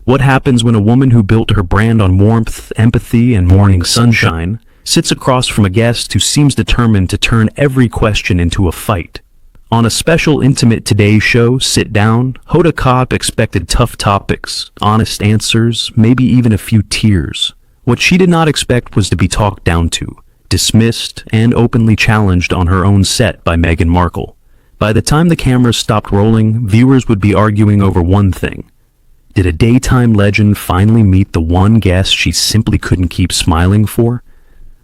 What happens when a woman who built her brand on warmth, empathy, and morning sunshine sits across from a guest who seems determined to turn every question into a fight? On a special intimate Today show, Sit Down, Hoda Kotb expected tough topics, honest answers, maybe even a few tears. What she did not expect was to be talked down to, dismissed, and openly challenged on her own set by Meghan Markle. By the time the cameras stopped rolling, viewers would be arguing over one thing. Did a daytime legend finally meet the one guest she simply couldn't keep smiling for?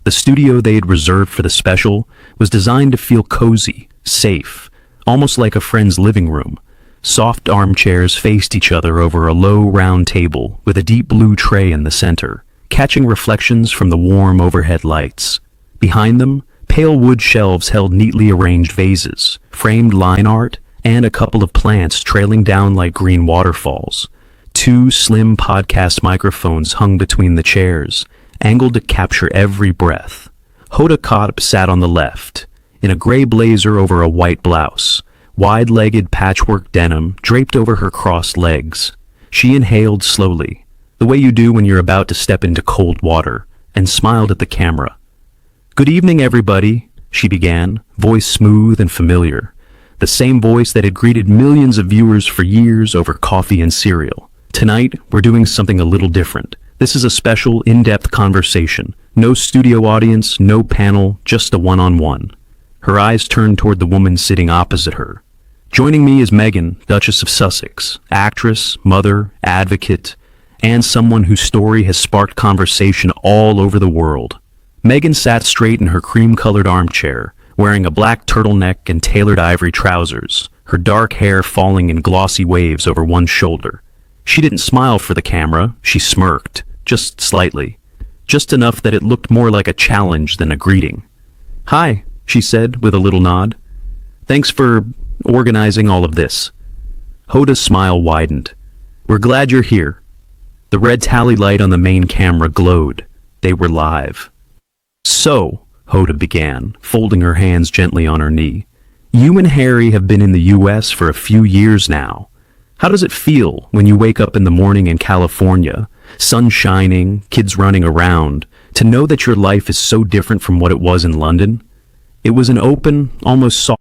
The studio they had reserved for the special was designed to feel cozy, safe, almost like a friend's living room. Soft armchairs faced each other over a low, round table with a deep blue tray in the center, catching reflections from the warm overhead lights. Behind them, pale wood shelves held neatly arranged vases, framed line art, and a couple of plants trailing down like green waterfalls. Two slim podcast microphones hung between the chairs, angled to capture every breath. Hoda Kotb sat on the left, in a gray blazer over a white blouse, wide-legged patchwork denim draped over her crossed legs. She inhaled slowly, the way you do when you're about to step into cold water, and smiled at the camera. "Good evening, everybody," she began, voice smooth and familiar, the same voice that had greeted millions of viewers for years over coffee and cereal. "Tonight, we're doing something a little different. This is a special, in-depth conversation. No studio audience, no panel, just a one-on-one." Her eyes turned toward the woman sitting opposite her. "Joining me is Meghan, Duchess of Sussex, actress, mother, advocate, and someone whose story has sparked conversation all over the world." Meghan sat straight in her cream-colored armchair, wearing a black turtleneck and tailored ivory trousers, her dark hair falling in glossy waves over one shoulder. She didn't smile for the camera, she smirked, just slightly, just enough that it looked more like a challenge than a greeting. "Hi," she said with a little nod. "Thanks for organizing all of this." Hoda's smile widened. "We're glad you're here." The red tally light on the main camera glowed. They were live. "So," Hoda began, folding her hands gently on her knee, "you and Harry have been in the US for a few years now. How does it feel when you wake up in the morning in California, sun shining, kids running around, to know that your life is so different from what it was in London?" It was an open, almost soft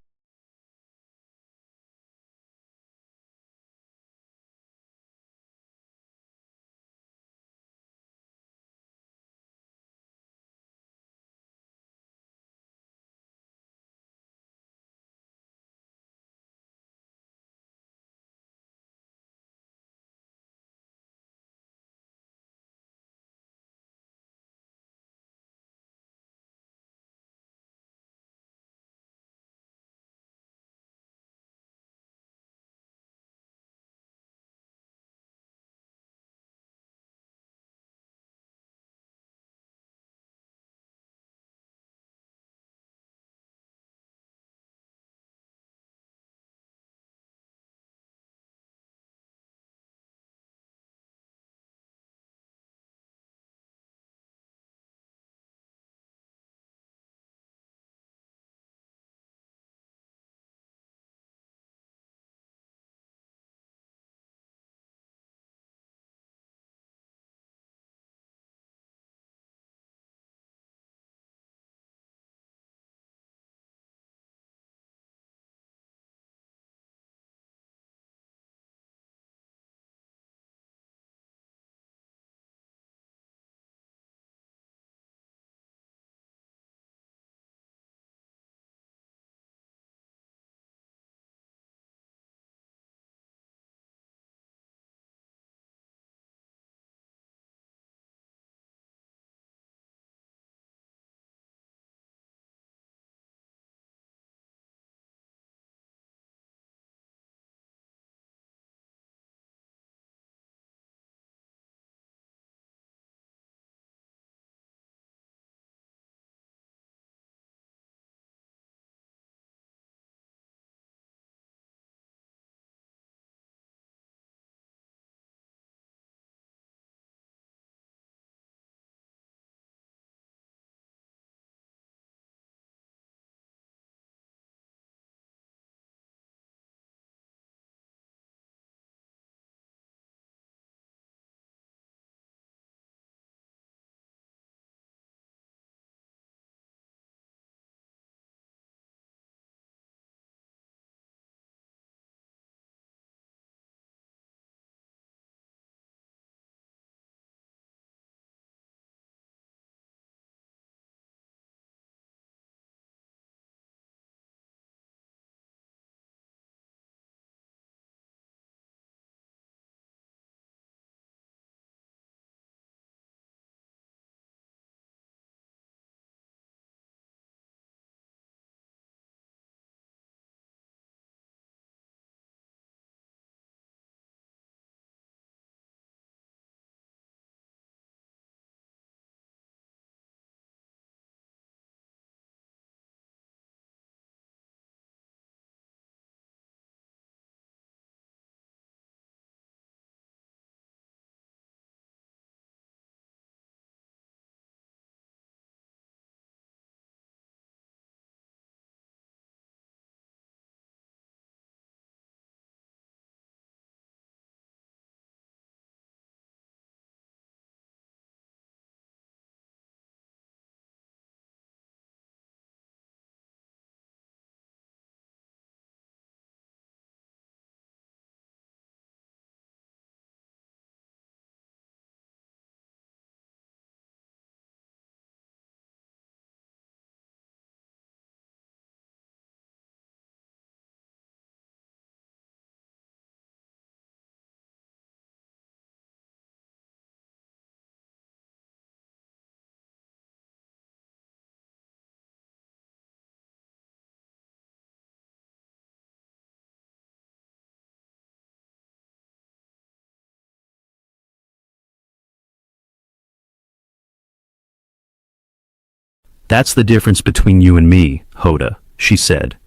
That's the difference between you and me, Hoda, she said.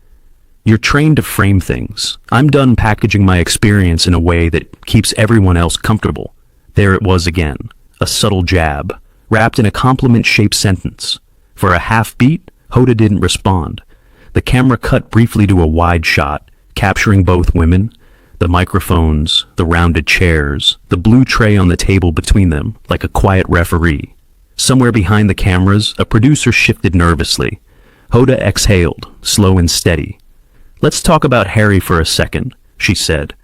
You're trained to frame things. I'm done packaging my experience in a way that keeps everyone else comfortable. There it was again, a subtle jab, wrapped in a compliment-shaped sentence. For a half beat, Hoda didn't respond. The camera cut briefly to a wide shot, capturing both women, the microphones, the rounded chairs, the blue tray on the table between them, like a quiet referee. Somewhere behind the cameras, a producer shifted nervously. Hoda exhaled, slow and steady. Let's talk about Harry for a second, she said,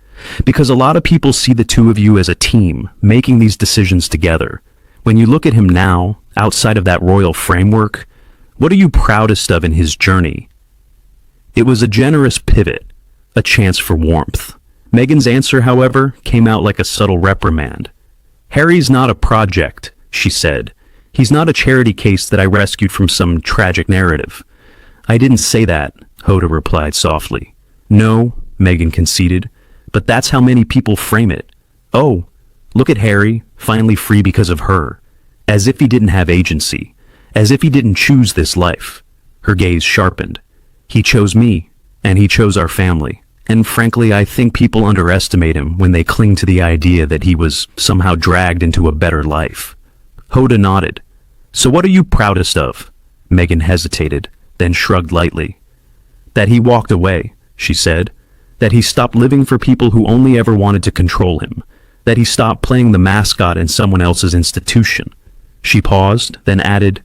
because a lot of people see the two of you as a team, making these decisions together. When you look at him now, outside of that royal framework, what are you proudest of in his journey? It was a generous pivot, a chance for warmth. Meghan's answer, however, came out like a subtle reprimand. Harry's not a project, she said. He's not a charity case that I rescued from some tragic narrative. I didn't say that, Hoda replied softly. No, Meghan conceded, but that's how many people frame it. Oh, look at Harry, finally free because of her. As if he didn't have agency. As if he didn't choose this life. Her gaze sharpened. He chose me, and he chose our family. And frankly, I think people underestimate him when they cling to the idea that he was somehow dragged into a better life. Hoda nodded. So what are you proudest of? Meghan hesitated, then shrugged lightly. That he walked away, she said. That he stopped living for people who only ever wanted to control him. That he stopped playing the mascot in someone else's institution. She paused, then added,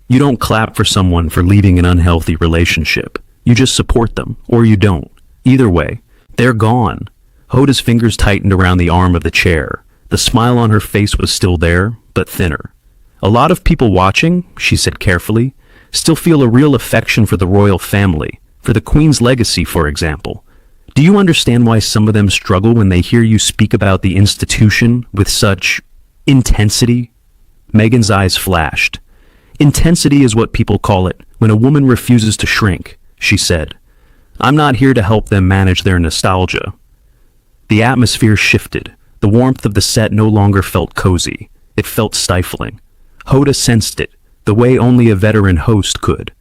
You don't clap for someone for leaving an unhealthy relationship. You just support them, or you don't. Either way, they're gone. Hoda's fingers tightened around the arm of the chair. The smile on her face was still there, but thinner. A lot of people watching, she said carefully, still feel a real affection for the royal family, for the Queen's legacy, for example. Do you understand why some of them struggle when they hear you speak about the institution with such intensity? Meghan's eyes flashed. Intensity is what people call it when a woman refuses to shrink, she said. I'm not here to help them manage their nostalgia. The atmosphere shifted. The warmth of the set no longer felt cozy. It felt stifling. Hoda sensed it, the way only a veteran host could.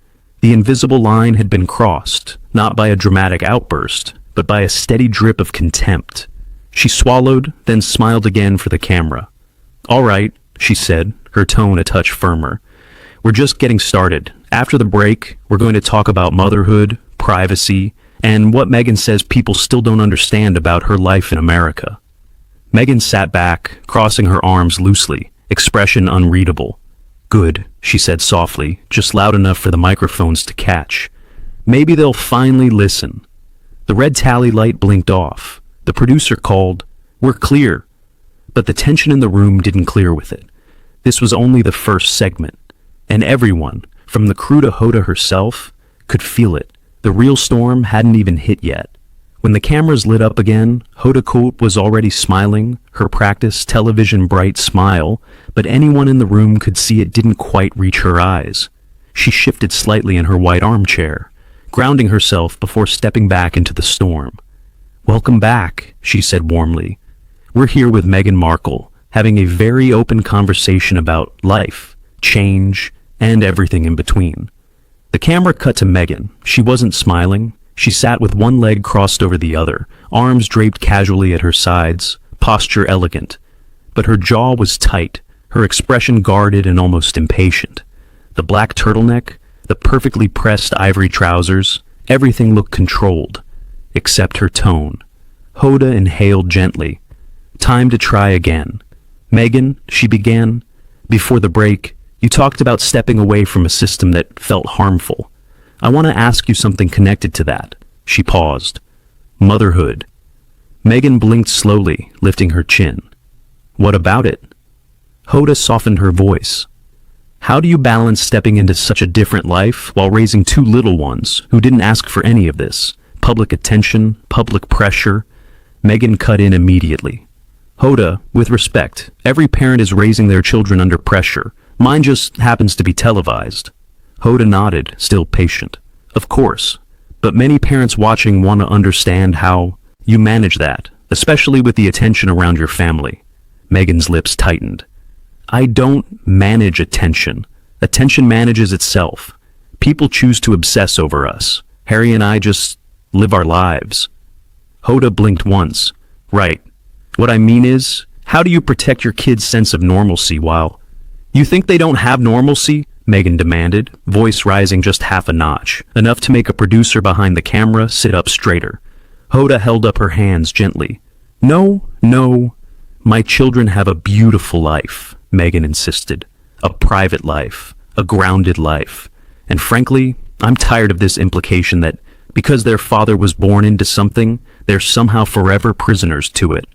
The invisible line had been crossed, not by a dramatic outburst, but by a steady drip of contempt. She swallowed, then smiled again for the camera. All right, she said, her tone a touch firmer. We're just getting started. After the break, we're going to talk about motherhood, privacy, and what Meghan says people still don't understand about her life in America. Meghan sat back, crossing her arms loosely, expression unreadable. Good, she said softly, just loud enough for the microphones to catch. Maybe they'll finally listen. The red tally light blinked off. The producer called, We're clear. But the tension in the room didn't clear with it. This was only the first segment, and everyone, from the crew to Hoda herself, could feel it. The real storm hadn't even hit yet. When the cameras lit up again, Hoda Kotb was already smiling, her practice television bright smile, but anyone in the room could see it didn't quite reach her eyes. She shifted slightly in her white armchair, grounding herself before stepping back into the storm. Welcome back, she said warmly. We're here with Meghan Markle, having a very open conversation about life, change, and everything in between. The camera cut to Meghan. She wasn't smiling. She sat with one leg crossed over the other, arms draped casually at her sides, posture elegant. But her jaw was tight, her expression guarded and almost impatient. The black turtleneck, the perfectly pressed ivory trousers, everything looked controlled, except her tone. Hoda inhaled gently. Time to try again. Meghan, she began, before the break, you talked about stepping away from a system that felt harmful. I want to ask you something connected to that. She paused. Motherhood. Meghan blinked slowly, lifting her chin. What about it? Hoda softened her voice. How do you balance stepping into such a different life while raising two little ones who didn't ask for any of this? Public attention, public pressure. Meghan cut in immediately. Hoda, with respect, every parent is raising their children under pressure. Mine just happens to be televised. Hoda nodded, still patient. Of course, but many parents watching want to understand how you manage that, especially with the attention around your family. Meghan's lips tightened. I don't manage attention. Attention manages itself. People choose to obsess over us. Harry and I just live our lives. Hoda blinked once. Right. What I mean is, how do you protect your kids' sense of normalcy while... You think they don't have normalcy? Meghan demanded, voice rising just half a notch, enough to make a producer behind the camera sit up straighter. Hoda held up her hands gently. No, no. My children have a beautiful life, Meghan insisted. A private life, a grounded life. And frankly, I'm tired of this implication that because their father was born into something, they're somehow forever prisoners to it.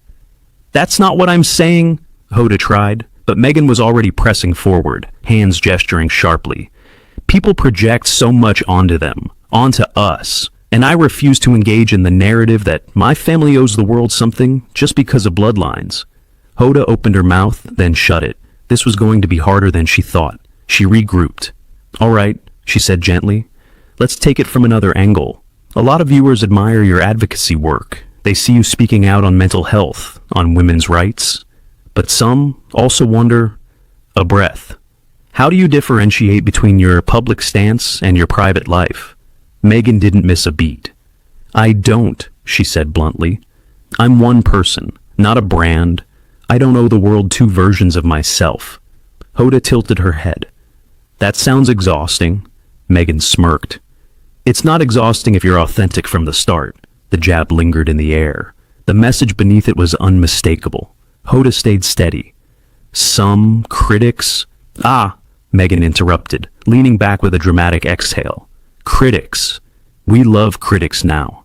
That's not what I'm saying, Hoda tried, but Meghan was already pressing forward, hands gesturing sharply. People project so much onto them, onto us, and I refuse to engage in the narrative that my family owes the world something just because of bloodlines. Hoda opened her mouth, then shut it. This was going to be harder than she thought. She regrouped. All right, she said gently. Let's take it from another angle. A lot of viewers admire your advocacy work. They see you speaking out on mental health, on women's rights. But some also wonder, a breath. How do you differentiate between your public stance and your private life? Meghan didn't miss a beat. I don't, she said bluntly. I'm one person, not a brand. I don't owe the world two versions of myself. Hoda tilted her head. That sounds exhausting. Meghan smirked. It's not exhausting if you're authentic from the start. The jab lingered in the air. The message beneath it was unmistakable. Hoda stayed steady. Some critics... Ah, Meghan interrupted, leaning back with a dramatic exhale. Critics. We love critics now.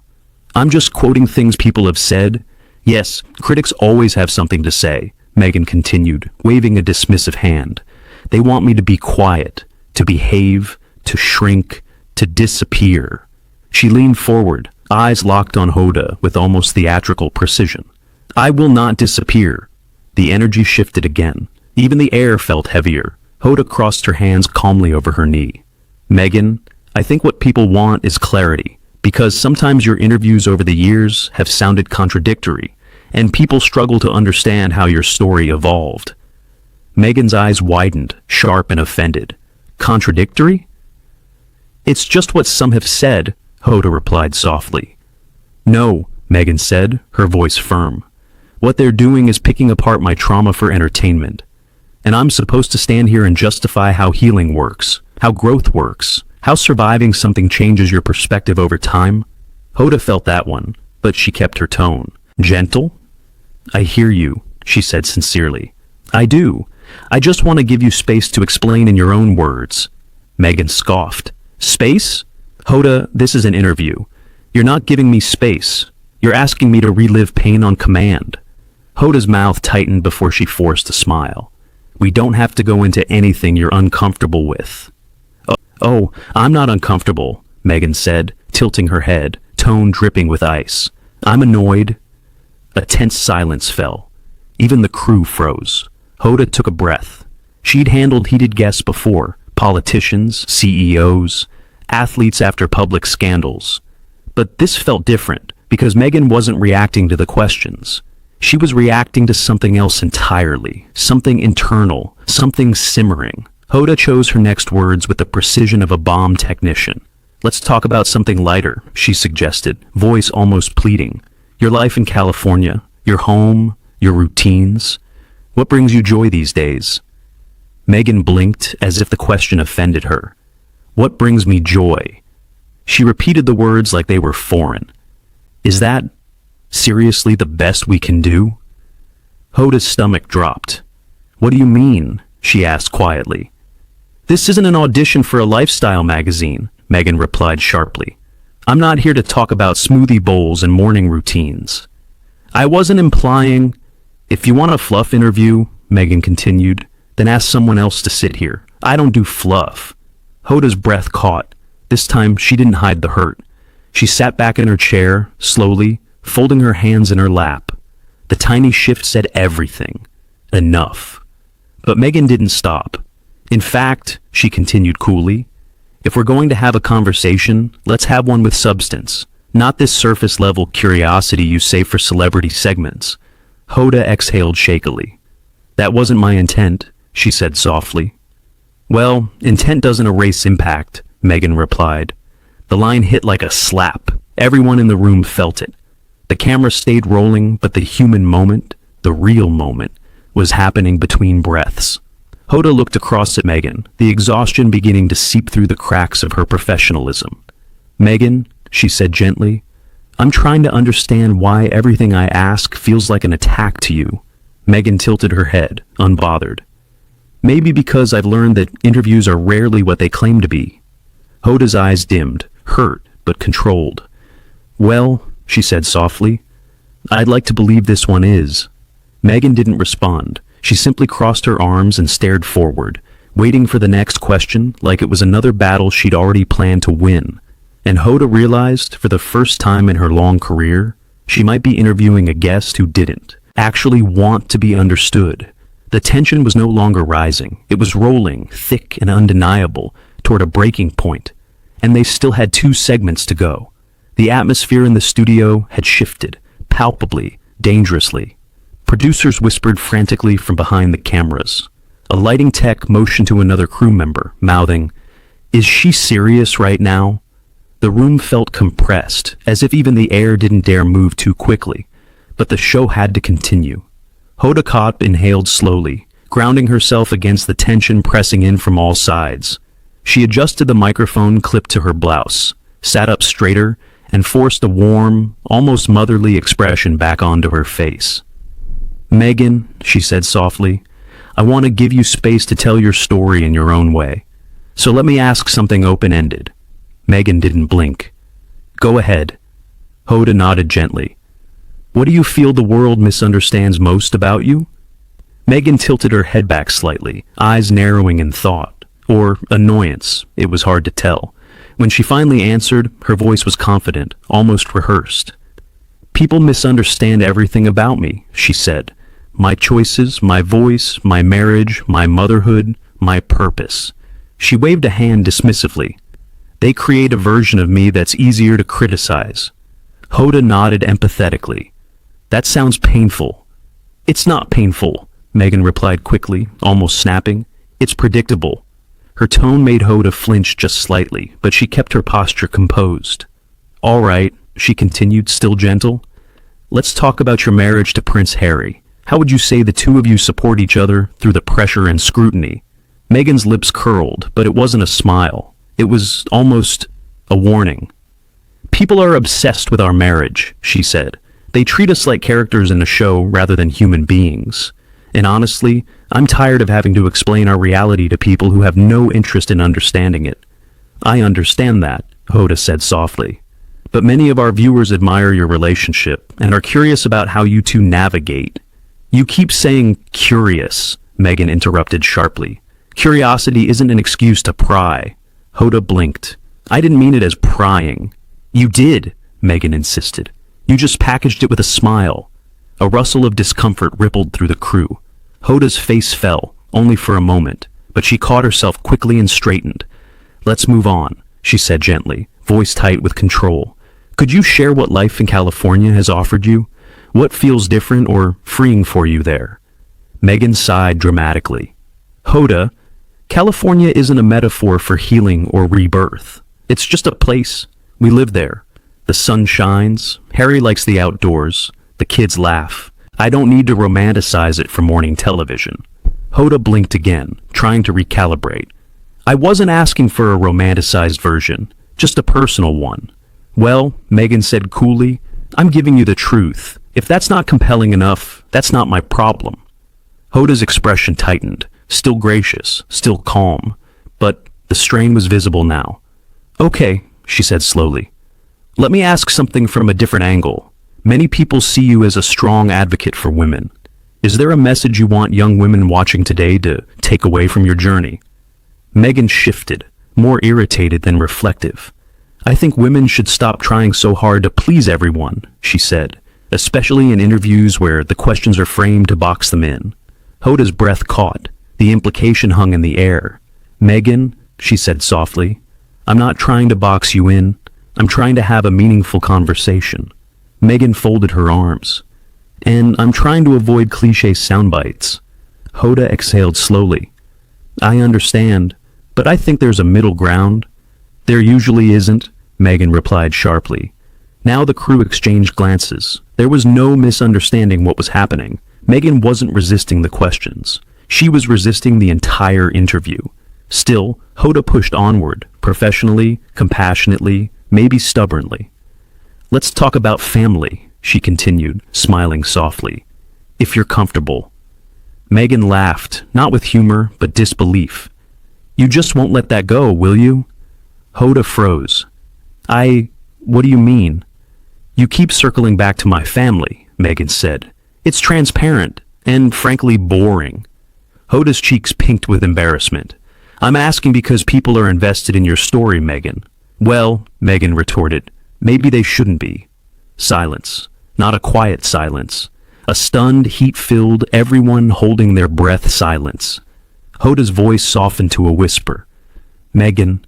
I'm just quoting things people have said. Yes, critics always have something to say, Meghan continued, waving a dismissive hand. They want me to be quiet, to behave, to shrink, to disappear. She leaned forward, eyes locked on Hoda with almost theatrical precision. I will not disappear. The energy shifted again. Even the air felt heavier. Hoda crossed her hands calmly over her knee. Meghan, I think what people want is clarity, because sometimes your interviews over the years have sounded contradictory, and people struggle to understand how your story evolved. Meghan's eyes widened, sharp and offended. Contradictory? It's just what some have said, Hoda replied softly. No, Meghan said, her voice firm. What they're doing is picking apart my trauma for entertainment. And I'm supposed to stand here and justify how healing works, how growth works, how surviving something changes your perspective over time. Hoda felt that one, but she kept her tone. Gentle? I hear you, she said sincerely. I do. I just want to give you space to explain in your own words. Meghan scoffed. Space? Hoda, this is an interview. You're not giving me space. You're asking me to relive pain on command. Hoda's mouth tightened before she forced a smile. We don't have to go into anything you're uncomfortable with. Oh, I'm not uncomfortable, Meghan said, tilting her head, tone dripping with ice. I'm annoyed. A tense silence fell. Even the crew froze. Hoda took a breath. She'd handled heated guests before, politicians, CEOs, athletes after public scandals. But this felt different, because Meghan wasn't reacting to the questions. She was reacting to something else entirely, something internal, something simmering. Hoda chose her next words with the precision of a bomb technician. Let's talk about something lighter, she suggested, voice almost pleading. Your life in California, your home, your routines. What brings you joy these days? Meghan blinked as if the question offended her. What brings me joy? She repeated the words like they were foreign. Is that seriously the best we can do? Hoda's stomach dropped. What do you mean? She asked quietly. This isn't an audition for a lifestyle magazine, Meghan replied sharply. I'm not here to talk about smoothie bowls and morning routines. I wasn't implying... If you want a fluff interview, Meghan continued, then ask someone else to sit here. I don't do fluff. Hoda's breath caught. This time she didn't hide the hurt. She sat back in her chair, slowly, folding her hands in her lap. The tiny shift said everything. Enough. But Meghan didn't stop. In fact, she continued coolly, if we're going to have a conversation, let's have one with substance, not this surface-level curiosity you save for celebrity segments. Hoda exhaled shakily. That wasn't my intent, she said softly. Well, intent doesn't erase impact, Meghan replied. The line hit like a slap. Everyone in the room felt it. The camera stayed rolling, but the human moment, the real moment, was happening between breaths. Hoda looked across at Meghan, the exhaustion beginning to seep through the cracks of her professionalism. Meghan, she said gently, I'm trying to understand why everything I ask feels like an attack to you. Meghan tilted her head, unbothered. Maybe because I've learned that interviews are rarely what they claim to be. Hoda's eyes dimmed, hurt but controlled. Well, she said softly, I'd like to believe this one is. Meghan didn't respond. She simply crossed her arms and stared forward, waiting for the next question like it was another battle she'd already planned to win. And Hoda realized, for the first time in her long career, she might be interviewing a guest who didn't actually want to be understood. The tension was no longer rising. It was rolling, thick and undeniable, toward a breaking point. And they still had 2 segments to go. The atmosphere in the studio had shifted, palpably, dangerously. Producers whispered frantically from behind the cameras. A lighting tech motioned to another crew member, mouthing, Is she serious right now? The room felt compressed, as if even the air didn't dare move too quickly. But the show had to continue. Hoda Kotb inhaled slowly, grounding herself against the tension pressing in from all sides. She adjusted the microphone clipped to her blouse, sat up straighter, and forced a warm, almost motherly expression back onto her face. Meghan, she said softly, I want to give you space to tell your story in your own way. So let me ask something open-ended. Meghan didn't blink. Go ahead. Hoda nodded gently. What do you feel the world misunderstands most about you? Meghan tilted her head back slightly, eyes narrowing in thought, or annoyance, it was hard to tell. When she finally answered, her voice was confident, almost rehearsed. People misunderstand everything about me, she said. My choices, my voice, my marriage, my motherhood, my purpose. She waved a hand dismissively. They create a version of me that's easier to criticize. Hoda nodded empathetically. That sounds painful. It's not painful, Meghan replied quickly, almost snapping. It's predictable. Her tone made Hoda flinch just slightly, but she kept her posture composed. All right, she continued, still gentle. Let's talk about your marriage to Prince Harry. How would you say the 2 of you support each other through the pressure and scrutiny? Meghan's lips curled, but it wasn't a smile. It was almost a warning. People are obsessed with our marriage, she said. They treat us like characters in a show rather than human beings. And honestly, I'm tired of having to explain our reality to people who have no interest in understanding it. I understand that, Hoda said softly. But many of our viewers admire your relationship and are curious about how you 2 navigate. You keep saying curious, Meghan interrupted sharply. Curiosity isn't an excuse to pry. Hoda blinked. I didn't mean it as prying. You did, Meghan insisted. You just packaged it with a smile. A rustle of discomfort rippled through the crew. Hoda's face fell, only for a moment, but she caught herself quickly and straightened. Let's move on, she said gently, voice tight with control. Could you share what life in California has offered you? What feels different or freeing for you there? Meghan sighed dramatically. Hoda, California isn't a metaphor for healing or rebirth. It's just a place. We live there. The sun shines. Harry likes the outdoors. The kids laugh. I don't need to romanticize it for morning television. Hoda blinked again, trying to recalibrate. I wasn't asking for a romanticized version, just a personal one. Well, Meghan said coolly, I'm giving you the truth. If that's not compelling enough, that's not my problem. Hoda's expression tightened, still gracious, still calm, but the strain was visible now. Okay, she said slowly. Let me ask something from a different angle. Many people see you as a strong advocate for women. Is there a message you want young women watching today to take away from your journey? Meghan shifted, more irritated than reflective. I think women should stop trying so hard to please everyone, she said, especially in interviews where the questions are framed to box them in. Hoda's breath caught. The implication hung in the air. Meghan, she said softly, I'm not trying to box you in. I'm trying to have a meaningful conversation. Meghan folded her arms. And I'm trying to avoid cliché sound bites. Hoda exhaled slowly. I understand, but I think there's a middle ground. There usually isn't, Meghan replied sharply. Now the crew exchanged glances. There was no misunderstanding what was happening. Meghan wasn't resisting the questions. She was resisting the entire interview. Still, Hoda pushed onward, professionally, compassionately, maybe stubbornly. Let's talk about family, she continued, smiling softly. If you're comfortable. Meghan laughed, not with humor, but disbelief. You just won't let that go, will you? Hoda froze. What do you mean? You keep circling back to my family, Meghan said. It's transparent, and frankly boring. Hoda's cheeks pinked with embarrassment. I'm asking because people are invested in your story, Meghan. Well, Meghan retorted, maybe they shouldn't be. Silence. Not a quiet silence. A stunned, heat-filled, everyone holding their breath silence. Hoda's voice softened to a whisper. Meghan,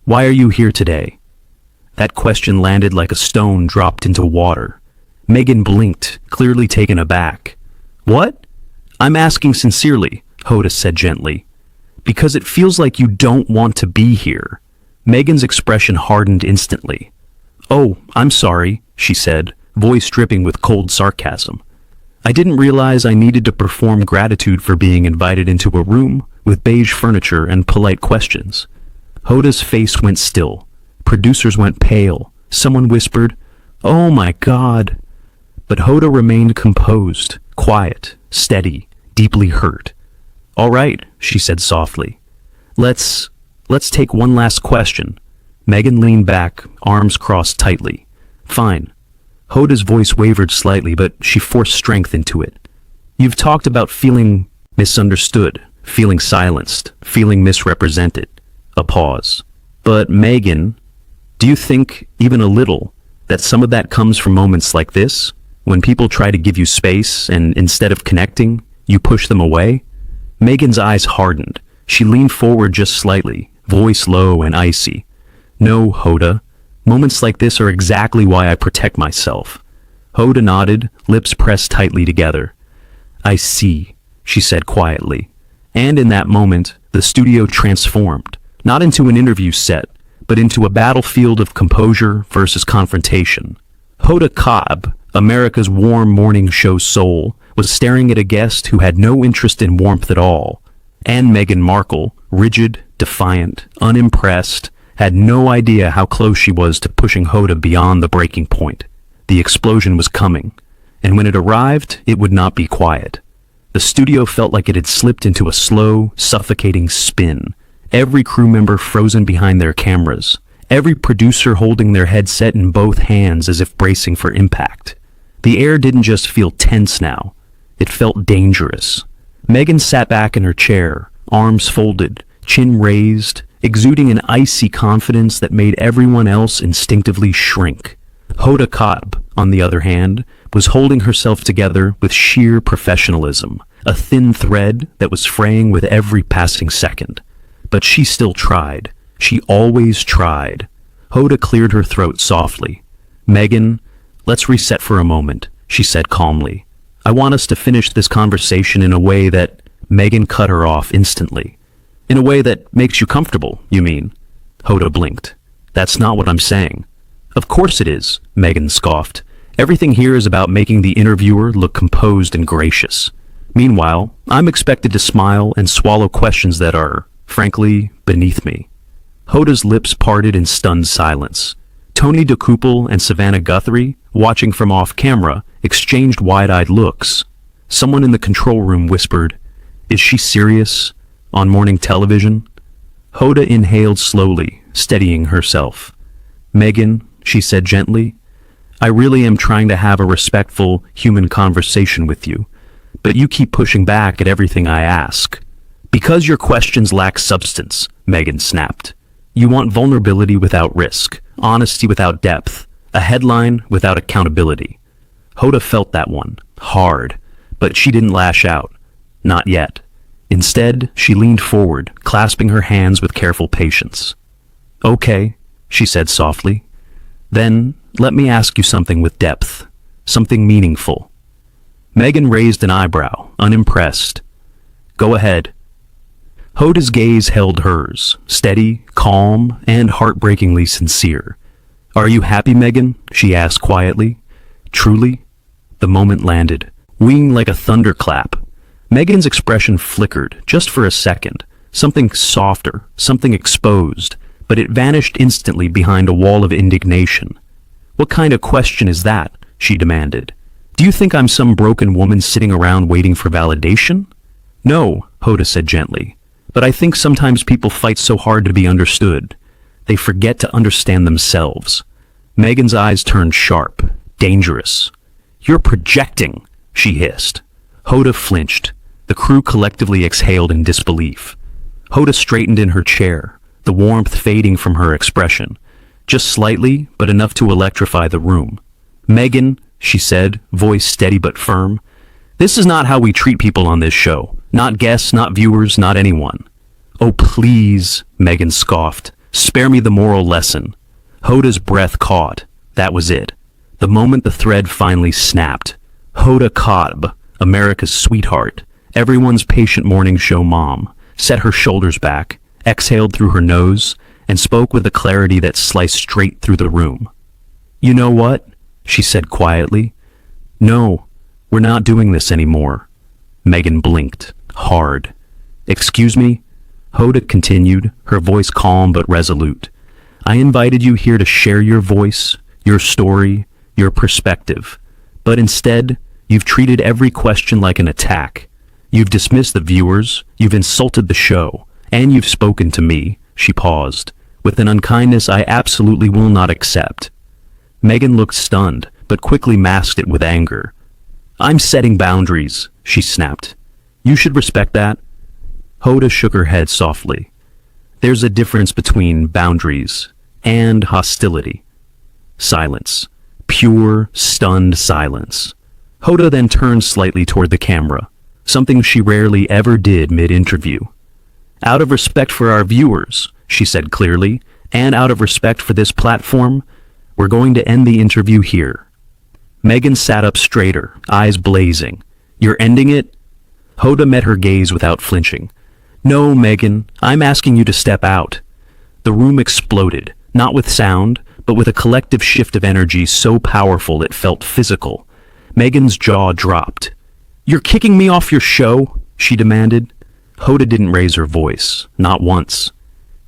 why are you here today? That question landed like a stone dropped into water. Meghan blinked, clearly taken aback. What? I'm asking sincerely, Hoda said gently. Because it feels like you don't want to be here. Meghan's expression hardened instantly. Oh, I'm sorry, she said, voice dripping with cold sarcasm. I didn't realize I needed to perform gratitude for being invited into a room with beige furniture and polite questions. Hoda's face went still. Producers went pale. Someone whispered, "Oh my God." But Hoda remained composed, quiet, steady, deeply hurt. All right, she said softly. Let's take one last question. Meghan leaned back, arms crossed tightly. Fine. Hoda's voice wavered slightly, but she forced strength into it. You've talked about feeling misunderstood, feeling silenced, feeling misrepresented. A pause. But Meghan, do you think, even a little, that some of that comes from moments like this? When people try to give you space and instead of connecting, you push them away? Meghan's eyes hardened. She leaned forward just slightly, voice low and icy. No, Hoda. Moments like this are exactly why I protect myself. Hoda nodded, lips pressed tightly together. I see, she said quietly. And in that moment, the studio transformed, not into an interview set, but into a battlefield of composure versus confrontation. Hoda Kotb, America's warm morning show soul, was staring at a guest who had no interest in warmth at all. And Meghan Markle, rigid, defiant, unimpressed, had no idea how close she was to pushing Hoda beyond the breaking point. The explosion was coming, and when it arrived, it would not be quiet. The studio felt like it had slipped into a slow, suffocating spin. Every crew member frozen behind their cameras, every producer holding their headset in both hands as if bracing for impact. The air didn't just feel tense now, it felt dangerous. Meghan sat back in her chair, arms folded, chin raised, exuding an icy confidence that made everyone else instinctively shrink. Hoda Kotb, on the other hand, was holding herself together with sheer professionalism, a thin thread that was fraying with every passing second. But she still tried. She always tried. Hoda cleared her throat softly. Meghan, let's reset for a moment, she said calmly. I want us to finish this conversation in a way that... Meghan cut her off instantly. In a way that makes you comfortable, you mean? Hoda blinked. That's not what I'm saying. Of course it is, Meghan scoffed. Everything here is about making the interviewer look composed and gracious. Meanwhile, I'm expected to smile and swallow questions that are, frankly, beneath me. Hoda's lips parted in stunned silence. Tony DeCouple and Savannah Guthrie, watching from off-camera, exchanged wide-eyed looks. Someone in the control room whispered, "Is she serious? On morning television?" Hoda inhaled slowly, steadying herself. Meghan, she said gently, I really am trying to have a respectful, human conversation with you, but you keep pushing back at everything I ask. Because your questions lack substance, Meghan snapped. You want vulnerability without risk, honesty without depth, a headline without accountability. Hoda felt that one, hard, but she didn't lash out. Not yet. Instead, she leaned forward, clasping her hands with careful patience. Okay, she said softly. Then, let me ask you something with depth, something meaningful. Meghan raised an eyebrow, unimpressed. Go ahead. Hoda's gaze held hers, steady, calm, and heartbreakingly sincere. "Are you happy, Meghan?" she asked quietly. "Truly?" The moment landed, winging like a thunderclap. Meghan's expression flickered, just for a second, something softer, something exposed, but it vanished instantly behind a wall of indignation. "What kind of question is that?" she demanded. "Do you think I'm some broken woman sitting around waiting for validation?" "No," Hoda said gently, "but I think sometimes people fight so hard to be understood. They forget to understand themselves." Meghan's eyes turned sharp, dangerous. "You're projecting," she hissed. Hoda flinched. The crew collectively exhaled in disbelief. Hoda straightened in her chair, the warmth fading from her expression. Just slightly, but enough to electrify the room. "Meghan," she said, voice steady but firm, "this is not how we treat people on this show. Not guests, not viewers, not anyone." "Oh, please," Meghan scoffed. "Spare me the moral lesson." Hoda's breath caught. That was it. The moment the thread finally snapped. Hoda Kotb, America's sweetheart, everyone's patient morning show mom, set her shoulders back, exhaled through her nose, and spoke with a clarity that sliced straight through the room. "You know what?" she said quietly. "No, we're not doing this anymore." Meghan blinked, hard. "Excuse me?" Hoda continued, her voice calm but resolute. "I invited you here to share your voice, your story, your perspective. But instead, you've treated every question like an attack. You've dismissed the viewers, you've insulted the show, and you've spoken to me." She paused, with an unkindness I absolutely will not accept. Meghan looked stunned, but quickly masked it with anger. "I'm setting boundaries," she snapped. "You should respect that." Hoda shook her head softly. "There's a difference between boundaries and hostility." Silence. Pure, stunned silence. Hoda then turned slightly toward the camera, something she rarely ever did mid-interview. "Out of respect for our viewers," she said clearly, "and out of respect for this platform, we're going to end the interview here." Meghan sat up straighter, eyes blazing. "You're ending it?" Hoda met her gaze without flinching. "No, Meghan, I'm asking you to step out." The room exploded, not with sound, but with a collective shift of energy so powerful it felt physical. Meghan's jaw dropped. "You're kicking me off your show?" she demanded. Hoda didn't raise her voice, not once.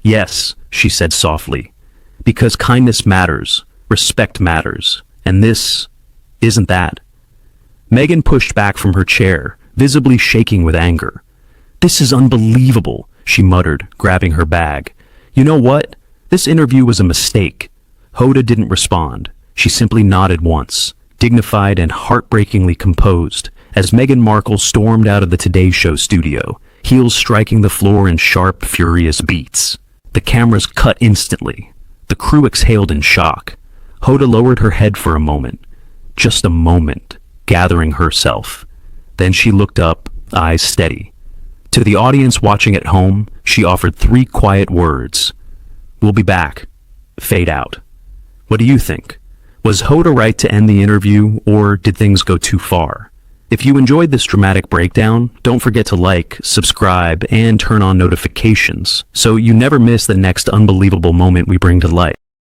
"Yes," she said softly, "because kindness matters, respect matters, and this isn't that." Meghan pushed back from her chair, visibly shaking with anger. "This is unbelievable," she muttered, grabbing her bag. "You know what? This interview was a mistake." Hoda didn't respond. She simply nodded once, dignified and heartbreakingly composed, as Meghan Markle stormed out of the TOPAY Show studio, heels striking the floor in sharp, furious beats. The cameras cut instantly. The crew exhaled in shock. Hoda lowered her head for a moment. Just a moment, gathering herself. Then she looked up, eyes steady. To the audience watching at home, she offered 3 quiet words. "We'll be back." Fade out. What do you think? Was Hoda right to end the interview, or did things go too far? If you enjoyed this dramatic breakdown, don't forget to like, subscribe, and turn on notifications so you never miss the next unbelievable moment we bring to life.